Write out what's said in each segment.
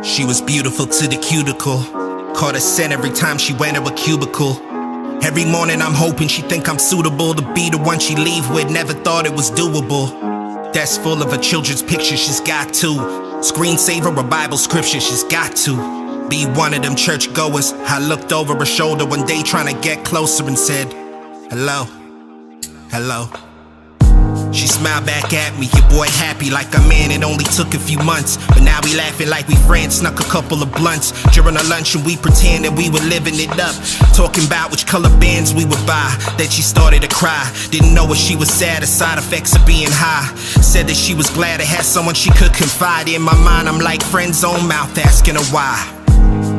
She was beautiful to the cuticle. Caught a scent every time she went to a cubicle. Every morning I'm hoping she think I'm suitable to be the one she leave with. Never thought it was doable. Desk full of a children's picture, she's got to. Screensaver or Bible scripture, she's got to. Be one of them churchgoers. I looked over her shoulder one day trying to get closer and said, hello, hello. She smiled back at me, your boy happy like a man, it only took a few months. But now we laughing like we friends, snuck a couple of blunts during our lunch and we pretend that we were living it up. Talking about which color bands we would buy. Then she started to cry, didn't know if she was sad or side effects of being high. Said that she was glad to have someone she could confide in. My mind, I'm like friend's own mouth asking her why.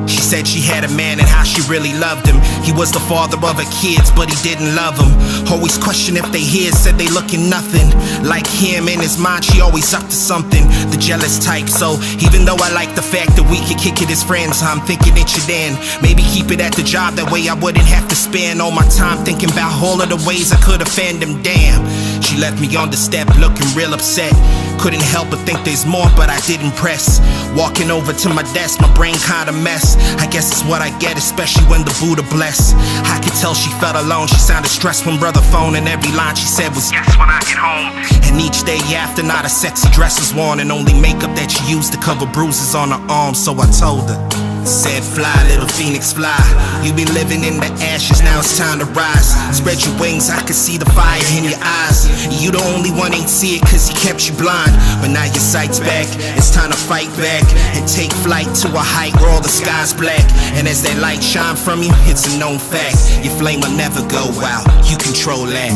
She said she had a man and how she really loved him. He was the father of her kids, but he didn't love them. Always question if they hear, said they looking nothing like him. In his mind, she always up to something, the jealous type. So even though I like the fact that we could kick it as friends, I'm thinking it should end. Maybe keep it at the job, that way I wouldn't have to spend all my time thinking about all of the ways I could offend him. Damn, she left me on the step looking real upset. Couldn't help but think there's more, but I didn't press. Walking over to my desk, my brain kinda mess. I guess it's what I get, especially when the Buddha bless. I could tell she felt alone, she sounded stressed when brother phoned, and every line she said was yes when I get home. And each day after, not a sexy dress was worn, and only makeup that she used to cover bruises on her arms. So I told her, said fly little phoenix fly, you been living in the ashes, now it's time to rise. Spread your wings, I can see the fire in your eyes. You the only one ain't see it cause he kept you blind. But now your sight's back, it's time to fight back and take flight to a height where all the sky's black. And as that light shine from you, it's a known fact, your flame will never go out, you control that.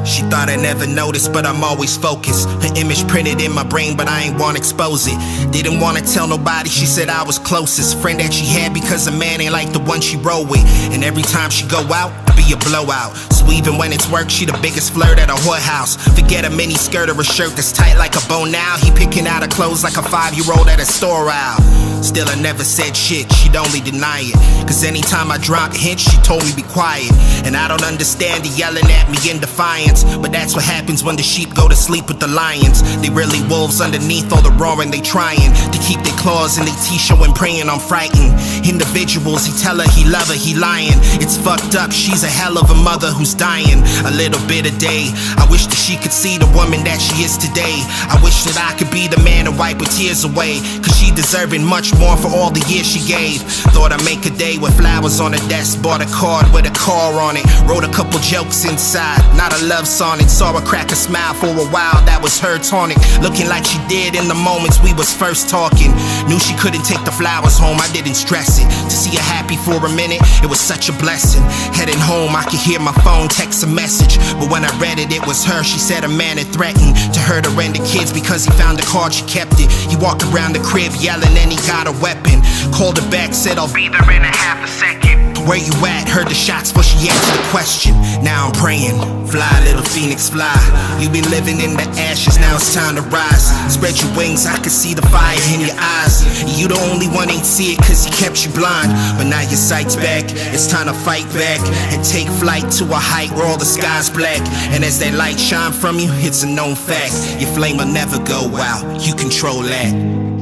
She thought I never noticed, but I'm always focused. Her image printed in my brain, but I ain't wanna expose it. Didn't wanna tell nobody, she said I was closest friend that she had, because a man ain't like the one she roll with. And every time she go out, be a blowout. So even when it's work, she the biggest flirt at a whorehouse. Forget a mini skirt or a shirt that's tight like a bow now. He picking out her clothes like a 5-year-old at a store aisle. Still I never said shit, she'd only deny it. Cause anytime I dropped hints, she told me be quiet. And I don't understand the yelling at me in defiance, but that's what happens when the sheep go to sleep with the lions. They really wolves underneath all the roaring, they trying to keep their claws in their teeth, showing praying I'm frightened. Individuals, he tell her he love her, he lying. It's fucked up, she's a hell of a mother who's dying a little bit a day. I wish that she could see the woman that she is today. I wish that I could be the man to wipe her tears away, cause she deserving much more for all the years she gave. Thought I'd make a day with flowers on her desk, bought a card with a car on it, wrote a couple jokes inside, not a love sonnet. Saw her crack a smile for a while, that was her tonic, looking like she did in the moments we was first talking. Knew she couldn't take the flowers home, I didn't stress it. To see her happy for a minute, it was such a blessing. Heading home, I could hear my phone text a message, but when I read it, it was her. She said a man had threatened to hurt her and the kids because he found the card, she kept it. He walked around the crib yelling and he got a weapon. Called her back, said I'll be there in a half a second. Where you at? Heard the shots but she answered the question. Now I'm praying, fly little phoenix fly, you been living in the ashes, now it's time to rise. Spread your wings, I can see the fire in your eyes. You the only one ain't see it cause he kept you blind. But now your sight's back, it's time to fight back and take flight to a height where all the sky's black. And as that light shine from you, it's a known fact, your flame will never go out, you control that.